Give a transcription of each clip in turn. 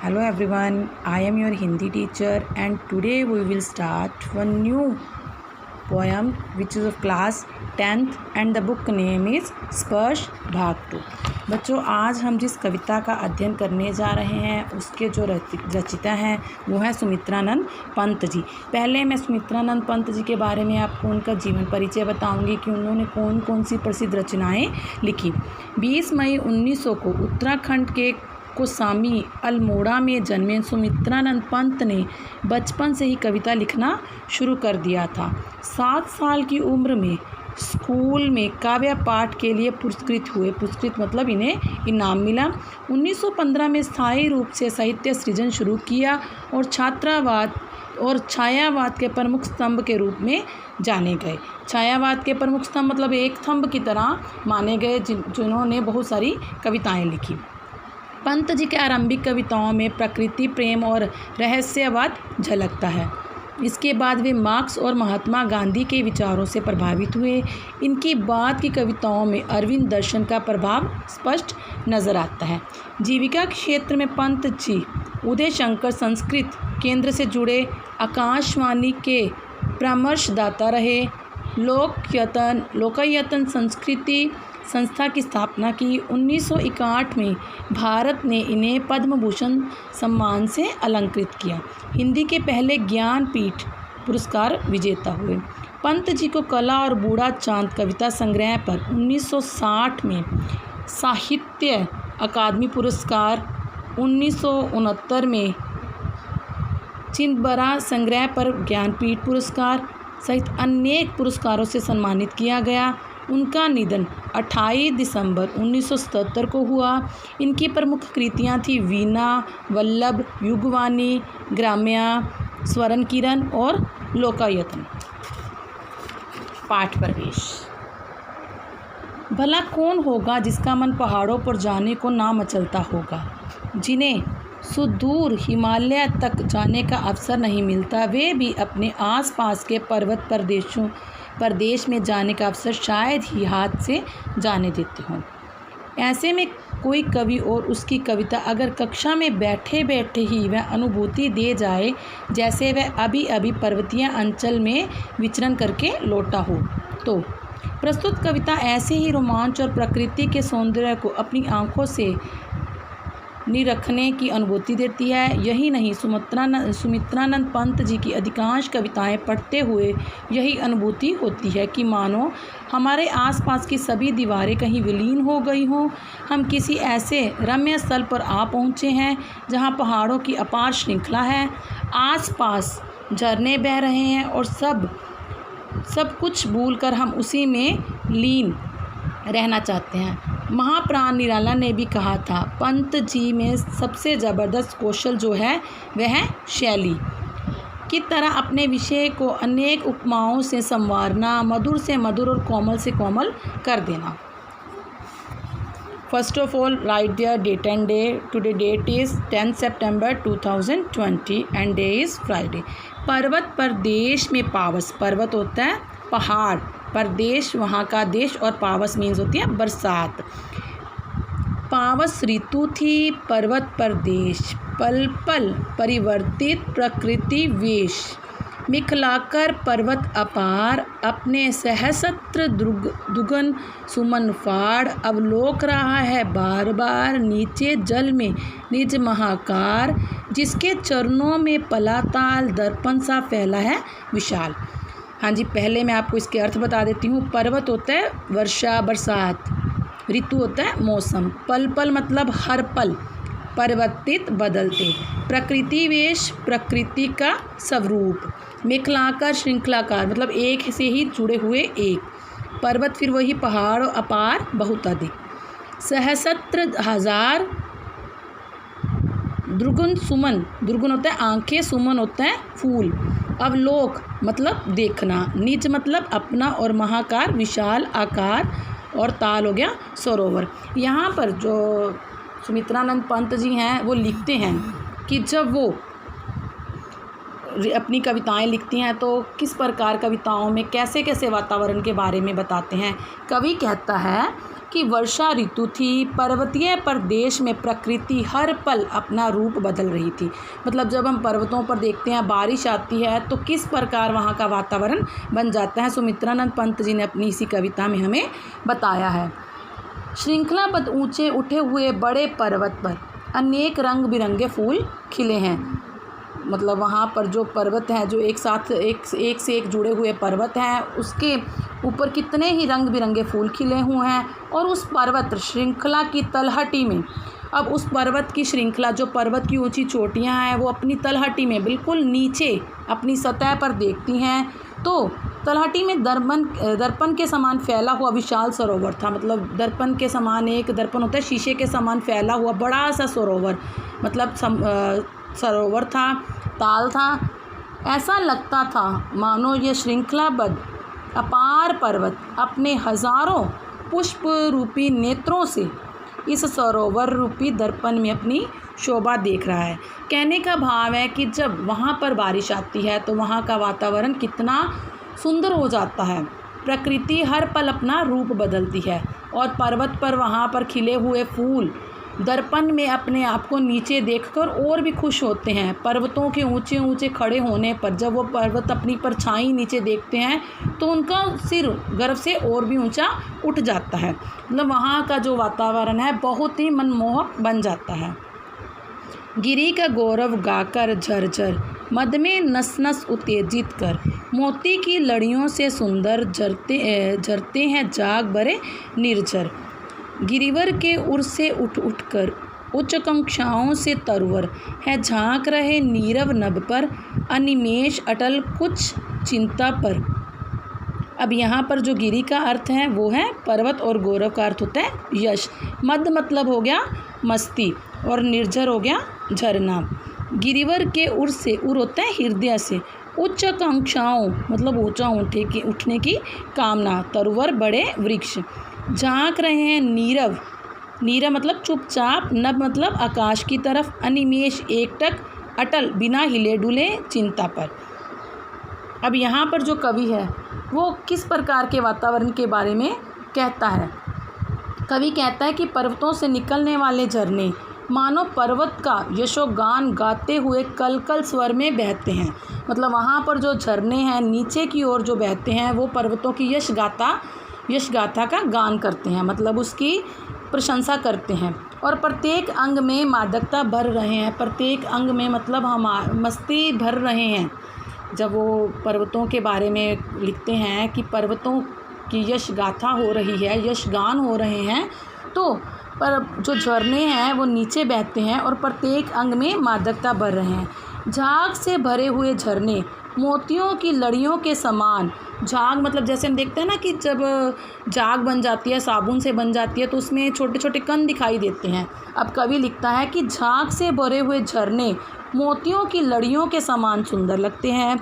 Hello everyone, I am your Hindi teacher and today we will start one new poem which is of class 10th and the book name is स्पर्श भाग 2। बच्चों, आज हम जिस कविता का अध्ययन करने जा रहे हैं उसके जो रचिता हैं वो है सुमित्रानंद पंत जी। पहले मैं सुमित्रानंद पंत जी के बारे में आपको उनका जीवन परिचय बताऊंगी कि उन्होंने कौन कौन सी प्रसिद्ध रचनाएं लिखी। 20 मई 1900 को उत्तराखंड के कोसामी अल्मोड़ा में जन्मे सुमित्रानंद पंत ने बचपन से ही कविता लिखना शुरू कर दिया था। 7 साल की उम्र में स्कूल में काव्य पाठ के लिए पुरस्कृत हुए। पुरस्कृत मतलब इन्हें इनाम मिला। 1915 में स्थायी रूप से साहित्य सृजन शुरू किया और छात्रावाद और छायावाद के प्रमुख स्तंभ के रूप में जाने गए। छायावाद के प्रमुख स्तंभ मतलब एक स्तंभ की तरह माने गए जिन्होंने बहुत सारी कविताएं लिखी। पंत जी के आरंभिक कविताओं में प्रकृति प्रेम और रहस्यवाद झलकता है। इसके बाद वे मार्क्स और महात्मा गांधी के विचारों से प्रभावित हुए। इनकी बाद की कविताओं में अरविंद दर्शन का प्रभाव स्पष्ट नज़र आता है। जीविका क्षेत्र में पंत जी उदय शंकर संस्कृत केंद्र से जुड़े आकाशवाणी के परामर्शदाता रहे। लोकायतन संस्कृति संस्था की स्थापना की। 1961 में भारत ने इन्हें पद्म भूषण सम्मान से अलंकृत किया। हिंदी के पहले ज्ञानपीठ पुरस्कार विजेता हुए। पंत जी को कला और बूढ़ा चांद कविता संग्रह पर 1960 में साहित्य अकादमी पुरस्कार, 1969 में चिंबरा संग्रह पर ज्ञानपीठ पुरस्कार सहित अनेक पुरस्कारों से सम्मानित किया गया। उनका निधन 28 दिसंबर 1977 को हुआ। इनकी प्रमुख कृतियां थी वीणा, वल्लभ, युगवाणी, ग्राम्या, स्वर्ण किरण और लोकायतन। पाठ प्रवेश। भला कौन होगा जिसका मन पहाड़ों पर जाने को ना मचलता होगा। जिन्हें सुदूर हिमालय तक जाने का अवसर नहीं मिलता, वे भी अपने आसपास के पर्वत प्रदेश में जाने का अवसर शायद ही हाथ से जाने देते हों। ऐसे में कोई कवि और उसकी कविता अगर कक्षा में बैठे बैठे ही वह अनुभूति दे जाए जैसे वह अभी अभी पर्वतीय अंचल में विचरण करके लौटा हो, तो प्रस्तुत कविता ऐसे ही रोमांच और प्रकृति के सौंदर्य को अपनी आँखों से निरखने की अनुभूति देती है। यही नहीं, सुमित्रानंद पंत जी की अधिकांश कविताएं पढ़ते हुए यही अनुभूति होती है कि मानो हमारे आसपास की सभी दीवारें कहीं विलीन हो गई हों। हम किसी ऐसे रम्य स्थल पर आ पहुँचे हैं जहां पहाड़ों की अपार श्रृंखला है, आसपास झरने बह रहे हैं और सब कुछ भूलकर हम उसी में लीन रहना चाहते हैं। महाप्राण निराला ने भी कहा था, पंत जी में सबसे ज़बरदस्त कौशल जो है वह है शैली की तरह अपने विषय को अनेक उपमाओं से संवारना, मधुर से मधुर और कोमल से कोमल कर देना। First of all write their date and day. Today date is 10 सितंबर 2020 एंड डे इज़ फ्राइडे। पर्वत प्रदेश में पावस, पर्वत होता है पहाड़, प्रदेश वहाँ का देश और पावस मीन्स होती है बरसात। पावस ऋतु थी, पर्वत प्रदेश, पल पल परिवर्तित प्रकृति वेश, मिखलाकर पर्वत अपार, अपने सहस्त्र दुगन सुमन फाड़, अवलोक रहा है बार बार नीचे जल में निज महाकार, जिसके चरणों में पलाताल दर्पण सा फैला है विशाल। हाँ जी, पहले मैं आपको इसके अर्थ बता देती हूँ। पर्वत होता है वर्षा बरसात, ऋतु होता है मौसम, पल पल मतलब हर पल, परिवर्तित बदलते, प्रकृति वेश प्रकृति का स्वरूप, मिखलाकर श्रृंखलाकार मतलब एक से ही जुड़े हुए एक, पर्वत फिर वही पहाड़ अपार बहुत अधिक, सहस्त्र हजार, द्रुगुन सुमन, द्रुगुन होता है आंखें, सुमन होता है फूल, अवलोक मतलब देखना, निज मतलब अपना और महाकार विशाल आकार और ताल हो गया सरोवर। यहाँ पर जो सुमित्रानंद पंत जी हैं वो लिखते हैं कि जब वो अपनी कविताएं लिखती हैं तो किस प्रकार कविताओं में कैसे कैसे वातावरण के बारे में बताते हैं। कवि कहता है कि वर्षा ऋतु थी। पर्वतीय प्रदेश में प्रकृति हर पल अपना रूप बदल रही थी। मतलब जब हम पर्वतों पर देखते हैं, बारिश आती है तो किस प्रकार वहाँ का वातावरण बन जाता है, सुमित्रानंद पंत जी ने अपनी इसी कविता में हमें बताया है। श्रृंखलाबद्ध ऊंचे उठे हुए बड़े पर्वत पर अनेक रंग बिरंगे फूल खिले हैं। मतलब वहाँ पर जो पर्वत हैं, जो एक साथ एक से एक जुड़े हुए पर्वत हैं, उसके ऊपर कितने ही रंग बिरंगे फूल खिले हुए हैं। और उस पर्वत श्रृंखला की तलहटी में, अब उस पर्वत की श्रृंखला, जो पर्वत की ऊंची चोटियाँ हैं, वो अपनी तलहटी में बिल्कुल नीचे अपनी सतह पर देखती हैं तो तलहटी में दर्पण के समान फैला हुआ विशाल सरोवर था। मतलब दर्पण के समान, एक दर्पण होता है शीशे के समान फैला हुआ बड़ा सा सरोवर, मतलब सरोवर था, ताल था। ऐसा लगता था मानो ये श्रृंखलाबद्ध अपार पर्वत अपने हजारों पुष्प रूपी नेत्रों से इस सरोवर रूपी दर्पण में अपनी शोभा देख रहा है। कहने का भाव है कि जब वहाँ पर बारिश आती है तो वहाँ का वातावरण कितना सुंदर हो जाता है। प्रकृति हर पल अपना रूप बदलती है और पर्वत पर वहाँ पर खिले हुए फूल दर्पण में अपने आप को नीचे देखकर और भी खुश होते हैं। पर्वतों के ऊंचे ऊंचे खड़े होने पर जब वो पर्वत अपनी परछाई नीचे देखते हैं तो उनका सिर गर्व से और भी ऊंचा उठ जाता है। मतलब वहाँ का जो वातावरण है बहुत ही मनमोहक बन जाता है। गिरी का गौरव गाकर झरझर मद में नस नस उत्तेजित कर, मोती की लड़ियों से सुंदर झरते हैं जाग बरे निर्झर। गिरिवर के उर से उठ उठ कर उच्च कंक्षाओं से तरवर है, झांक रहे नीरव नभ पर अनिमेष अटल कुछ चिंता पर। अब यहाँ पर जो गिरी का अर्थ है वो है पर्वत और गौरव का अर्थ होता है यश। मद मतलब हो गया मस्ती और निर्झर हो गया झरना। गिरिवर के उर से, उर होता है हृदय से, उच्च कांक्षाओं मतलब ऊंचा उठने की कामना, तरवर बड़े वृक्ष। झांक रहे हैं नीरव, नीरव मतलब चुपचाप, नभ मतलब आकाश की तरफ, अनिमेष एकटक, अटल बिना हिले डुले चिंता पर। अब यहाँ पर जो कवि है वो किस प्रकार के वातावरण के बारे में कहता है। कवि कहता है कि पर्वतों से निकलने वाले झरने मानो पर्वत का यशोगान गाते हुए कलकल स्वर में बहते हैं। मतलब वहाँ पर जो झरने हैं नीचे की ओर जो बहते हैं वो पर्वतों की यश गाथा का गान करते हैं, मतलब उसकी प्रशंसा करते हैं। और प्रत्येक अंग में मादकता भर रहे हैं, प्रत्येक अंग में मतलब हम मस्ती भर रहे हैं। जब वो पर्वतों के बारे में लिखते हैं कि पर्वतों की यश गाथा हो रही है, यश गान हो रहे हैं, तो पर जो झरने हैं वो नीचे बहते हैं और प्रत्येक अंग में मादकता भर रहे हैं। झाग से भरे हुए झरने मोतियों की लड़ियों के समान। झाग मतलब जैसे हम देखते हैं ना कि जब झाग बन जाती है, साबुन से बन जाती है, तो उसमें छोटे छोटे कण दिखाई देते हैं। अब कवि लिखता है कि झाग से भरे हुए झरने मोतियों की लड़ियों के समान सुंदर लगते हैं।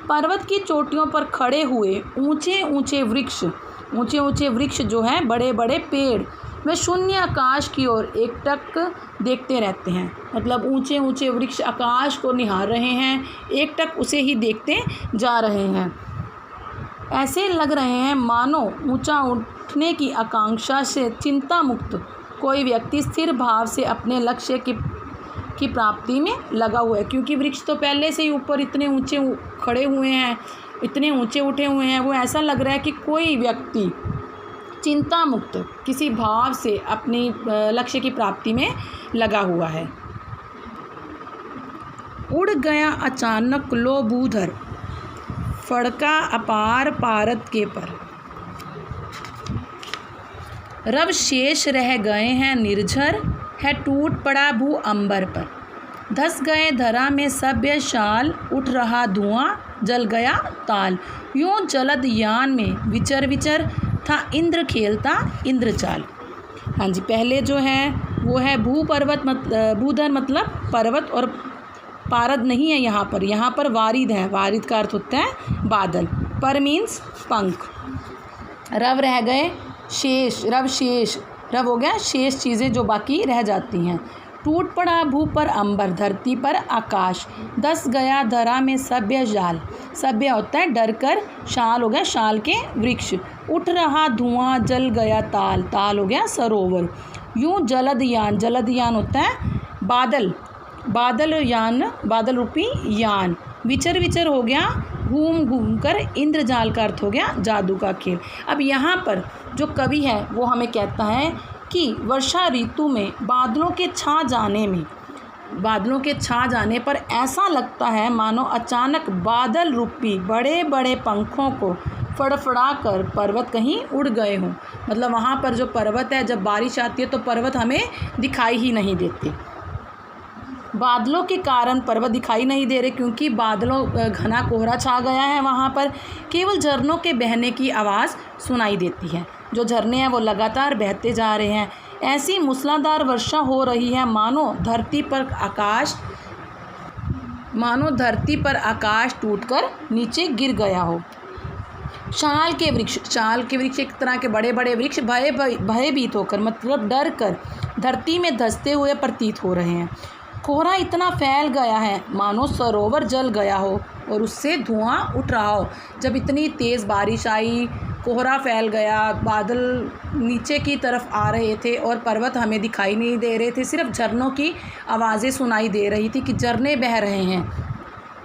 पर्वत की चोटियों पर खड़े हुए ऊंचे ऊंचे वृक्ष जो हैं, बड़े बड़े पेड़, वे शून्य आकाश की ओर एकटक देखते रहते हैं। मतलब ऊंचे ऊंचे वृक्ष आकाश को निहार रहे हैं, एकटक उसे ही देखते जा रहे हैं। ऐसे लग रहे हैं मानो ऊंचा उठने की आकांक्षा से चिंता मुक्त कोई व्यक्ति स्थिर भाव से अपने लक्ष्य की प्राप्ति में लगा हुआ है। क्योंकि वृक्ष तो पहले से ही ऊपर इतने ऊंचे खड़े हुए हैं, इतने ऊंचे उठे हुए हैं, वो ऐसा लग रहा है कि कोई व्यक्ति चिंता मुक्त किसी भाव से अपनी लक्ष्य की प्राप्ति में लगा हुआ है। उड़ गया अचानक लो भूधर, फड़का अपार पारद के पर। रब शेष रह गए हैं निर्झर, है टूट पड़ा भू अंबर पर। धस गए धरा में सभ्य शाल, उठ रहा धुआं जल गया ताल। यूं जलद यान में विचर विचर था इंद्र खेलता इंद्रचाल। हाँ जी, पहले जो है वो है भूधर मतलब पर्वत, और पारद नहीं है यहाँ पर वारिद है। वारिद का अर्थ होता है बादल। पर मीन्स पंख। रव रह गए शेष, रव शेष, रव हो गया शेष चीज़ें जो बाकी रह जाती हैं। टूट पड़ा भू पर अंबर, धरती पर आकाश, दस गया धरा में सभ्य जाल। सभ्य होता है डर कर, शाल हो गया शाल के वृक्ष, उठ रहा धुआं जल गया ताल, ताल हो गया सरोवर। यूं जलदयान, जलदयान होता है बादल, बादल यान, बादल रूपी यान। विचर विचर हो गया घूम घूम कर, इंद्रजाल का अर्थ हो गया जादू का खेल। अब यहाँ पर जो कवि है वो हमें कहता है कि वर्षा ऋतु में बादलों के छा जाने में, बादलों के छा जाने पर ऐसा लगता है मानो अचानक बादल रूपी बड़े बड़े पंखों को फड़फड़ा कर पर्वत कहीं उड़ गए हों। मतलब वहाँ पर जो पर्वत है, जब बारिश आती है तो पर्वत हमें दिखाई ही नहीं देते। बादलों के कारण पर्वत दिखाई नहीं दे रहे क्योंकि बादलों घना कोहरा छा गया है। वहाँ पर केवल झरनों के बहने की आवाज़ सुनाई देती है। जो झरने हैं वो लगातार बहते जा रहे हैं। ऐसी मूसलाधार वर्षा हो रही है मानो धरती पर आकाश टूटकर नीचे गिर गया हो। शाल के वृक्ष, शाल के वृक्ष एक तरह के बड़े बड़े वृक्ष भयभीत होकर, मतलब डर कर धरती में धंसते हुए प्रतीत हो रहे हैं। कोहरा इतना फैल गया है मानो सरोवर जल गया हो और उससे धुआं उठ रहा हो। जब इतनी तेज़ बारिश आई, कोहरा फैल गया, बादल नीचे की तरफ आ रहे थे और पर्वत हमें दिखाई नहीं दे रहे थे, सिर्फ झरनों की आवाज़ें सुनाई दे रही थी कि झरने बह रहे हैं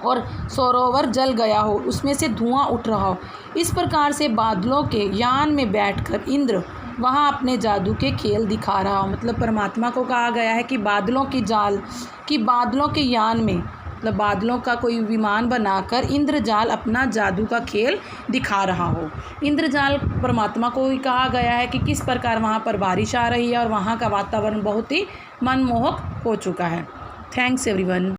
और सरोवर जल गया हो, उसमें से धुआं उठ रहा हो। इस प्रकार से बादलों के यान में बैठकर इंद्र वहाँ अपने जादू के खेल दिखा रहा हो। मतलब परमात्मा को कहा गया है कि बादलों की जाल, कि बादलों के यान में, मतलब बादलों का कोई विमान बनाकर इंद्रजाल अपना जादू का खेल दिखा रहा हो। इंद्रजाल परमात्मा को ही कहा गया है कि किस प्रकार वहाँ पर बारिश आ रही है और वहाँ का वातावरण बहुत ही मनमोहक हो चुका है। Thanks everyone.